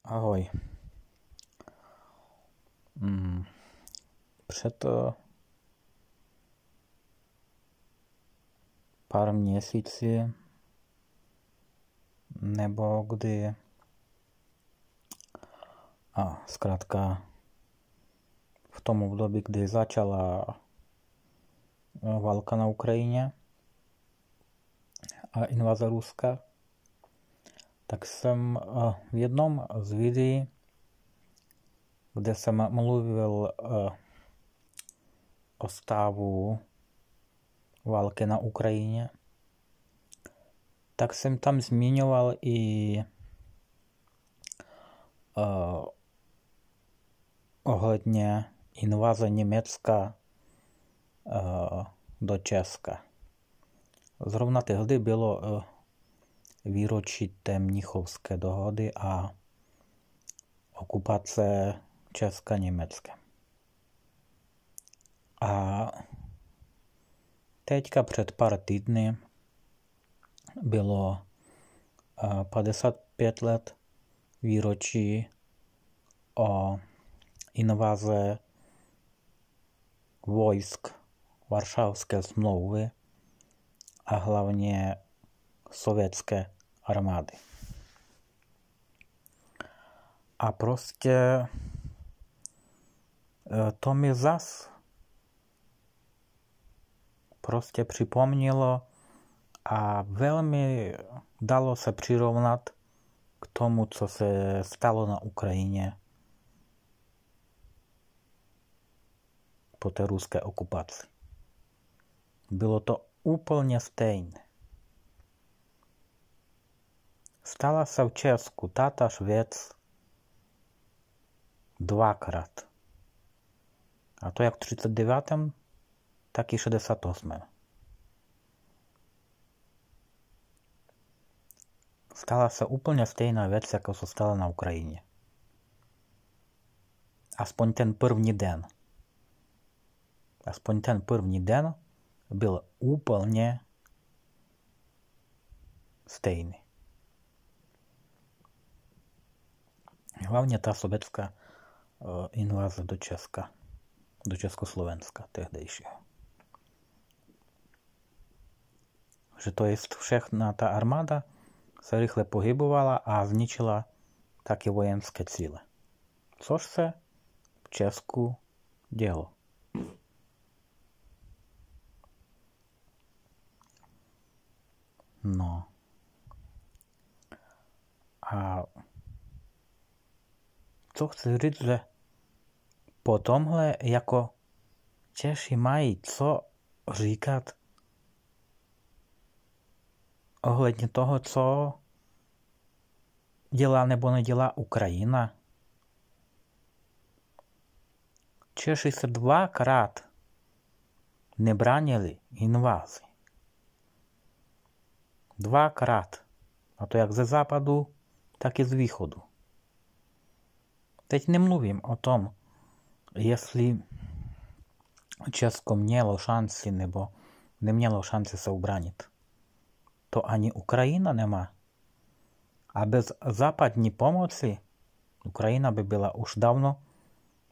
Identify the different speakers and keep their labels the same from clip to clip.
Speaker 1: Ahoj. Před pár měsíci, nebo kdy, zkrátka v tom období, kdy začala válka na Ukrajině a invaze Ruska, tak jsem v jednom z videí, kde jsem mluvil o stavu války na Ukrajině, tak jsem tam zmiňoval i ohledně invaze Německa do Česka. Zrovna tehdy bylo výročí té Mnichovské dohody a okupace Česka Německem. A teďka před pár týdny bylo 55 let výročí o invaze vojsk Varšavské smlouvy a hlavně sovětské armády. A prostě to mi zas připomnělo a velmi dalo se přirovnat k tomu, co se stalo na Ukrajině po té ruské okupaci. Bylo to úplně stejné. Stala se v Česku tatáž věc dvakrát. A to jak v 39., tak i 68. Stala se úplně stejná věc, jako se stala na Ukrajině. Aspoň ten první den byl úplně stejný. Hlavně ta sovětská invaze do Česka, do Československa tehdejšího. Že to jest všechna ta armáda se rychle pohybovala a zničila taky vojenské cíle. Což se v Česku dělo. No. A co chci říct, že po tomhle jako Češi mají co říkat ohledně toho, co dělá nebo nedělá Ukrajina. Češi se dvakrát nebránili invazi. Dvakrát. A to jak ze západu, tak i z východu. Teď nemluvím o tom, jestli Česko mělo šanci nebo nemělo šanci se ubránit. To ani Ukrajina nemá. A bez západní pomoci Ukrajina by byla už dávno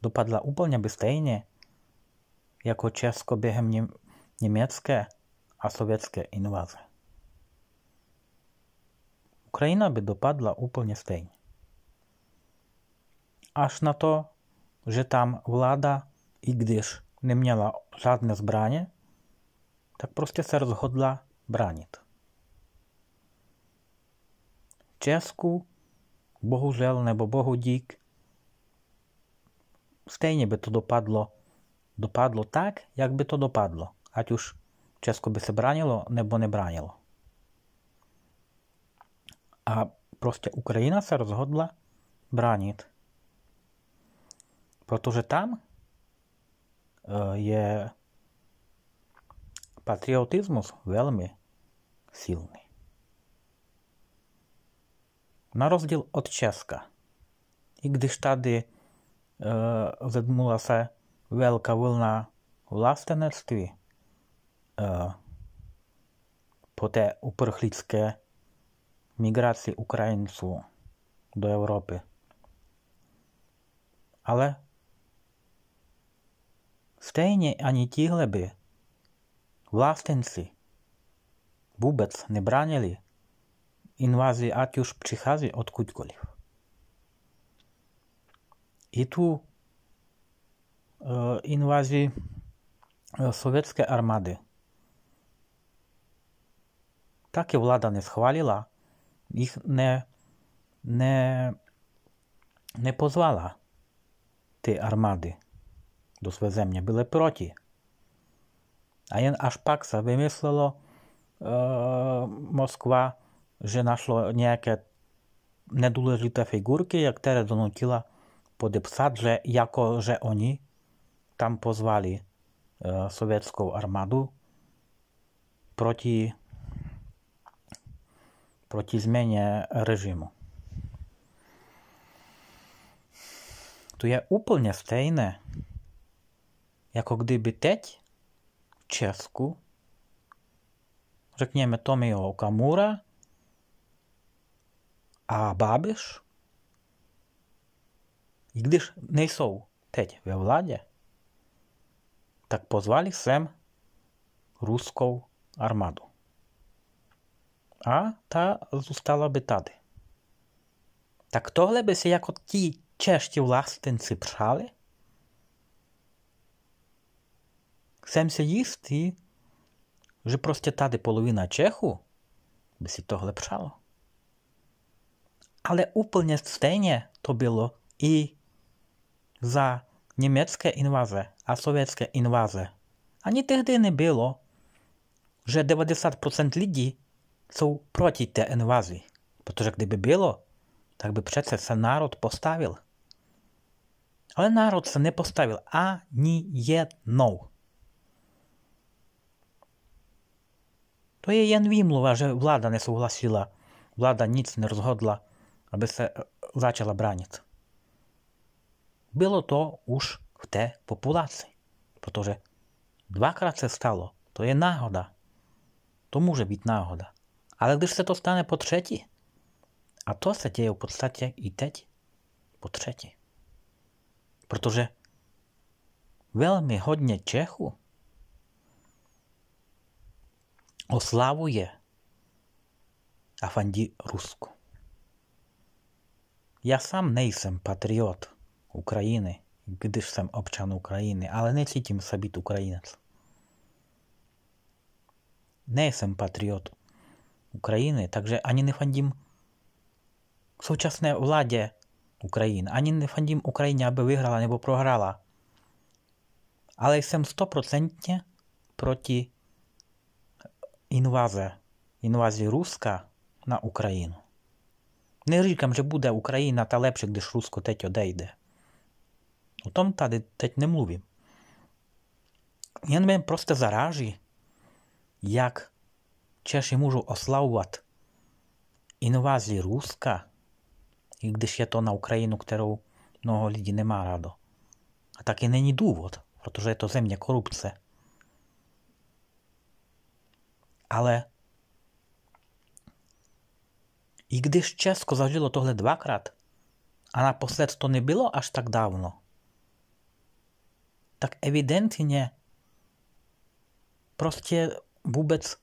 Speaker 1: dopadla úplně by stejně jako Česko během německé a sovětské invaze. Ukrajina by dopadla úplně stejně. Až na to, že tam vláda, i když neměla žádné zbraně, tak prostě se rozhodla bránit. V Česku, bohužel nebo bohu dík, stejně by to dopadlo tak, jak by to dopadlo. Ať už Česko by se bránilo nebo nebránilo. A prostě Ukrajina se rozhodla bránit. Protože tam je patriotismus velmi silný. Na rozdíl od Česka. I když tady zedmula se velká vlna vlastenectví po té uprchlické migraci Ukrajinců do Evropy Ale stejně ani tihle by vlastenci vůbec nebránili invazi, ať už přichází odkudkoliv. I tu invazi sovětské armády taky vláda neschválila, jich nepozvala ty armády do své země, byly proti. A jen až pak se vymyslelo Moskva, že našlo nějaké nedůležité figurky, které donutila podepsat, že oni tam pozvali sovětskou armádu proti změně režimu. To je úplně stejné, jako kdyby teď v Česku, řekněme Tomio Okamura a Babiš, i když nejsou teď ve vládě, tak pozvali sem ruskou armádu. A ta zůstala by tady. Tak tohle by si jako ti čeští vlastenci přáli? Jsem si jistý, že prostě tady polovina Čechů by si tohle přálo. Ale úplně stejně to bylo i za německé invaze a sovětské invaze. Ani tehdy nebylo, že 90% lidí jsou proti té invazi. Protože kdyby bylo, tak by přece se národ postavil. Ale národ se nepostavil ani jednou. To je jen výmluva, že vláda nesouhlasila, vláda nic nerozhodla, aby se začala bránit. Bylo to už v té populaci, protože dvakrát se stalo, to je náhoda. To může být náhoda. Ale když se to stane po třetí, a to se děje v podstatě i teď po třetí. Protože velmi hodně Čechů oslavuje a fandí Rusku. Já sám nejsem patriot Ukrajiny, když jsem občan Ukrajiny, ale necítím se být Ukrajinec. Nejsem patriot Ukrajiny, takže ani nefandím současné vládě Ukrajiny. Ani nefandím Ukrajině, aby vyhrala nebo prohrála. Ale jsem 100% proti invazi Ruska na Ukrajinu. Neříkám, že bude Ukrajina ta lepší, když Rusko teď odejde. O tom tady teď nemluvím. Jen mě prostě zaráží, jak Češi můžou oslavovat invazi Ruska, i když je to na Ukrajinu, kterou mnoho lidí nemá rádo. A taky není důvod, protože je to země korupce. Ale i když Česko zažilo tohle dvakrát, a naposled to nebylo až tak dávno, tak evidentně prostě vůbec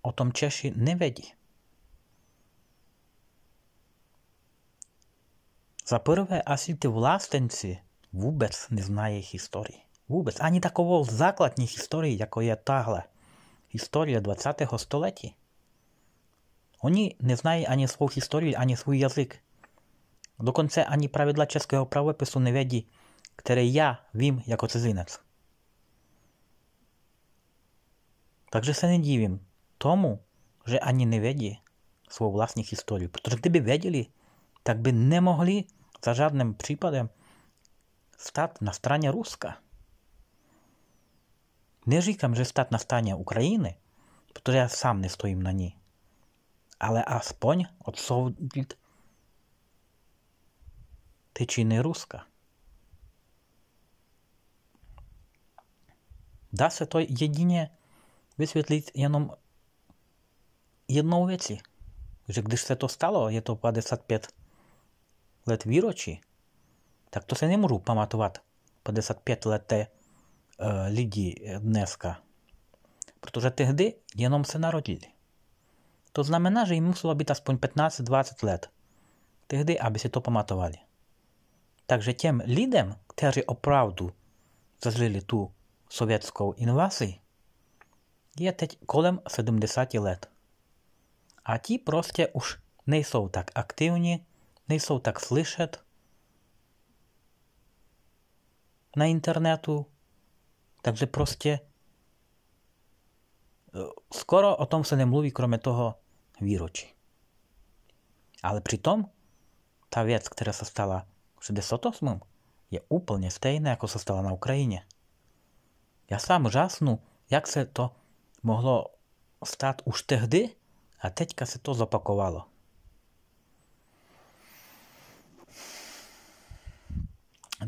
Speaker 1: o tom Češi nevědí. Za prvé asi ty vlastenci vůbec neznají historii. Vůbec. Ani takovou základní historii, jako je tahle. Historie 20. století. Oni neznají ani svou historii, ani svůj jazyk. Dokonce ani pravidla českého pravopisu nevědí, které já vím jako cizinec. Takže se nedivím tomu, že ani nevědí svou vlastní historii. Protože kdyby věděli, tak by nemohli za žádným případem stát na straně Ruska. Neříkám, že stát na straně Ukrajiny, protože já sám nestojím na ní. Ale aspoň odsoudit ty činy Ruska. Dá se to jedině vysvětlit jenom jednou věcí. Že když se to stalo, je to 55 let výročí, Tak to se nemůžu pamatovat 55leté lidi dneska. Protože tehdy jenom se narodili. To znamená, že jim muselo být aspoň 15-20 let. Tehdy, aby si to pamatovali. Takže těm lidem, kteří opravdu zažili tu sovětskou invazi, je teď kolem 70 let. A ti prostě už nejsou tak aktivní, nejsou tak slyšet na internetu, takže prostě skoro o tom se nemluví, kromě toho výročí. Ale přitom ta věc, která se stala v 68. je úplně stejná, jako se stala na Ukrajině. Já sám žasnu, jak se to mohlo stát už tehdy a teďka se to zopakovalo.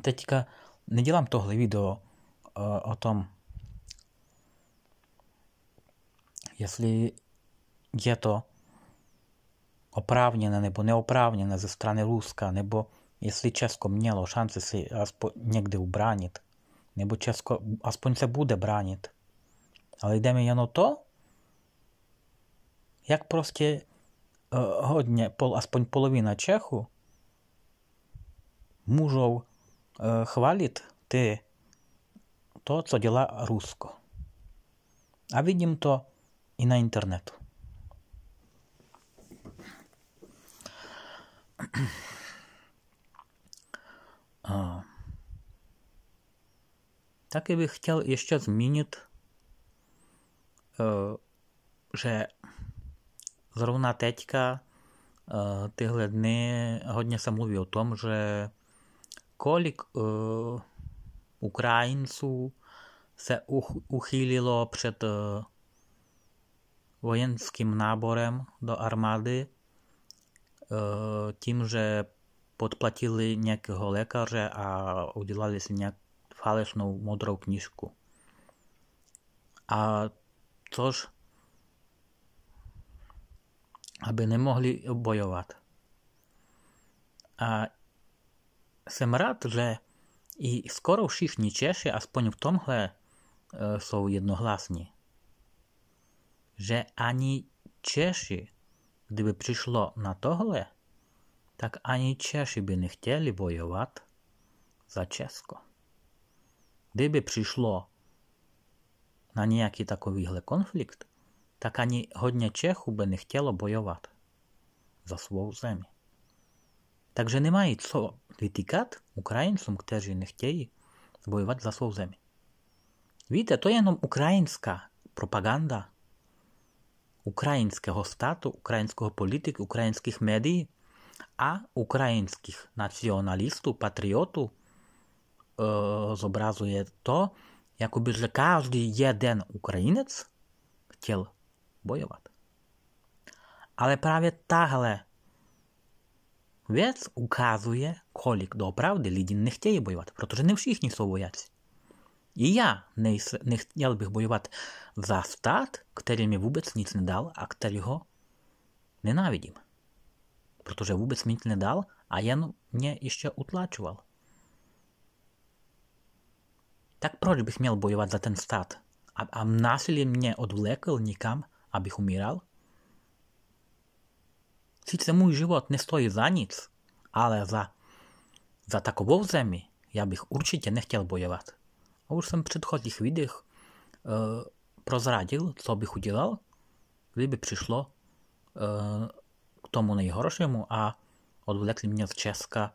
Speaker 1: Teďka nedělám tohle video o tom, jestli je to oprávněné nebo neoprávněné ze strany Ruska, nebo jestli Česko mělo šanci si aspoň někde ubránit, nebo Česko aspoň se bude bránit. Ale jde mi jen o to, jak prostě hodně, aspoň polovina Čechů můžou chválit to, co dělá Rusko. A vidím to i na internetu. Taky bych chtěl ještě zmínit, že zrovna teďka tyhle dny hodně se mluví o tom, že kolik Ukrajinců se uchýlilo před vojenským náborem do armády tím, že podplatili nějakého lékaře a udělali si nějak falešnou modrou knížku. A což aby nemohli bojovat. A jsem rád, že i skoro všichni Češi, aspoň v tomhle, jsou jednohlasní. Že ani Češi, kdyby přišlo na tohle, tak ani Češi by nechtěli bojovat za Česko. Kdyby přišlo na nějaký takovýhle konflikt, tak ani hodně Čechů by nechtělo bojovat za svou zemi. Takže nemají co vytýkat Ukrajincům, kteří nechtějí bojovat za svou zemi. Víte, to je jenom ukrajinská propaganda ukrajinského státu, ukrajinského politiky, ukrajinských médií a ukrajinských nacionalistů, patriotů zobrazuje to, jakoby, že každý jeden Ukrajinec chtěl bojovat. Ale právě tahle věc ukazuje, kolik doopravdy lidi nechtějí bojovat, protože ne všichni jsou vojáci. I já nechtěl bych bojovat za stát, který mi vůbec nic nedal a kterýho nenávidím. Protože vůbec mi nic nedal a jen mě ještě utlačoval. Tak proč bych měl bojovat za ten stát? A násilí mě odvlékl nikam, abych umíral? Sice můj život nestojí za nic, ale za takovou zemi já bych určitě nechtěl bojovat. A už jsem v předchozích videích prozradil, co bych udělal, kdyby přišlo k tomu nejhoršímu a odvlekli mě z Česka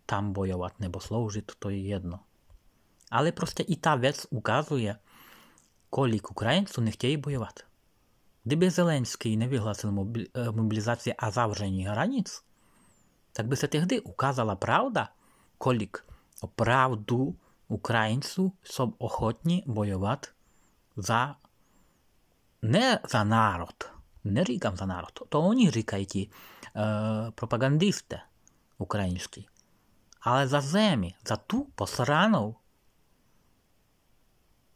Speaker 1: tam bojovat nebo sloužit, to je jedno. Ale prostě i ta věc ukazuje, kolik Ukrajinců nechtějí bojovat. Kdyby Zelenský nevyhlásil mobilizaci a zavření hranic, tak by se tehdy ukázala pravda, kolik opravdu Ukrajinců jsou ochotní bojovat ne za národ. Neříkám za národ. To oni říkají ti propagandisté ukrajinští. Ale za zemi, za tu posranou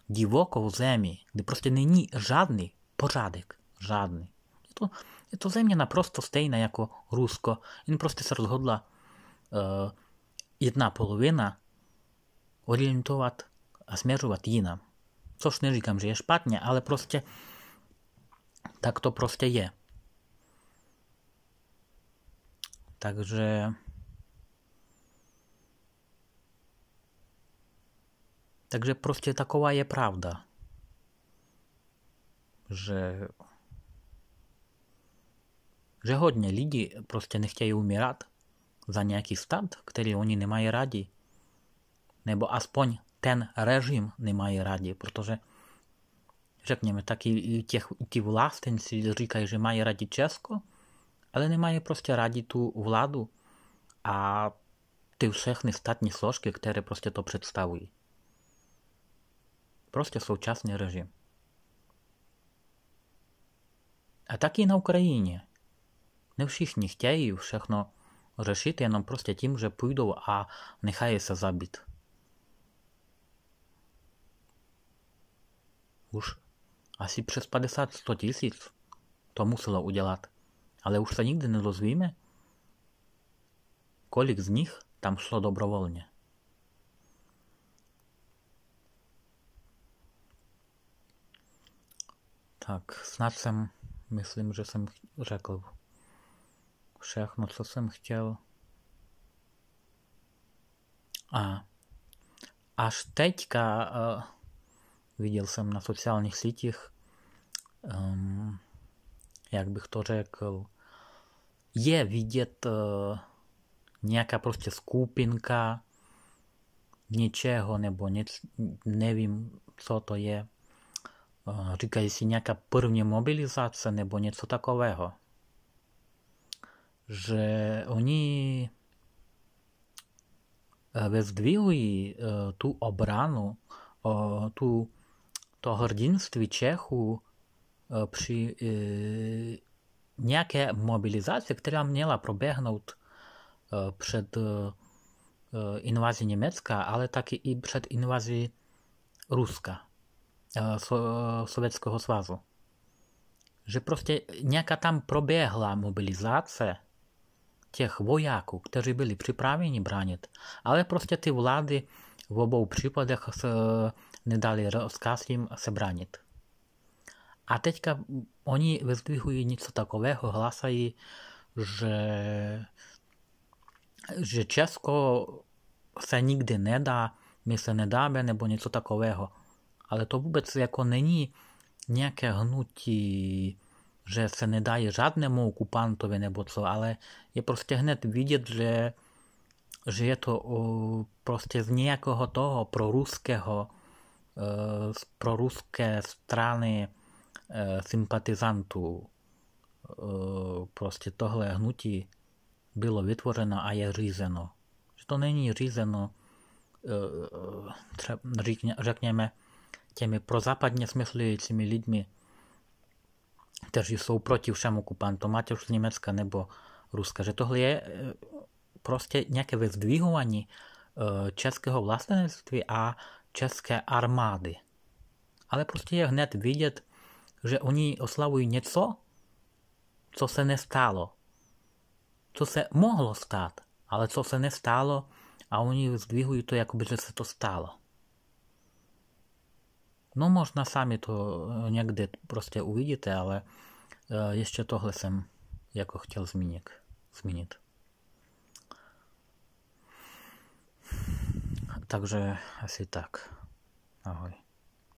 Speaker 1: divokou zemi, kde prostě není žádný pořádek. Žádný. Je to Je to země naprosto stejná jako Rusko, jen prostě se rozhodla jedna polovina orientovat a směřovat jinam. Což neříkám, že je špatně, ale prostě tak to prostě je. Takže prostě taková je pravda, že hodně lidí prostě nechtějí umírat za nějaký stát, který oni nemají rádi. Nebo aspoň ten režim nemají rádi, protože řekněme, taky ti vlastenci říkají, že mají rádi Česko, ale nemají prostě rádi tu vládu a ty všechny státní složky, které prostě to představují. Prostě současný režim. A taky na Ukrajině. Ne všichni chtějí všechno řešit jenom prostě tím, že půjdou a nechají se zabít. Už asi přes 50-100 tisíc to muselo udělat. Ale už se nikdy nedozvíme, kolik z nich tam šlo dobrovolně. Tak, snad myslím, že jsem řekl všechno, co jsem chtěl. A až teďka viděl jsem na sociálních sítích, jak bych to řekl, je vidět nějaká prostě skupinka něčeho, nebo nevím, co to je. Říkají si nějaká první mobilizace, nebo něco takového. Že oni vyzdvihují tu obranu, to hrdinství Čechů při nějaké mobilizaci, která měla proběhnout před invazí Německa, ale taky i před invazí Ruska, Sovětského svazu. Že prostě nějaká tam proběhla mobilizace těch vojáků, kteří byli připraveni bránit, ale prostě ty vlády v obou případech nedali rozkaz jim se bránit. A teďka oni vyzdvihují něco takového, hlasají, že Česko se nikdy nedá, my se nedáme, nebo něco takového. Ale to vůbec jako není nějaké hnutí, že se nedají žádnému okupantovi nebo co, ale je prostě hned vidět, že je to prostě z nějakého toho proruské strany sympatizantů. Prostě tohle hnutí bylo vytvořeno a je řízeno. Že to není řízeno, řekněme, těmi prozápadně smyslujícími lidmi, kteří jsou proti všem okupantům, ať už z Německa nebo Ruska. Že tohle je prostě nějaké vyzdvihování českého vlastenectví a české armády. Ale prostě je hned vidět, že oni oslavují něco, co se nestalo. Co se mohlo stát, ale co se nestalo a oni vyzdvihují to, jakoby, že se to stalo. No možná sami to někdy prostě uvidíte, ale ještě tohle jsem jako chtěl zmínit. Takže asi tak. Ahoj.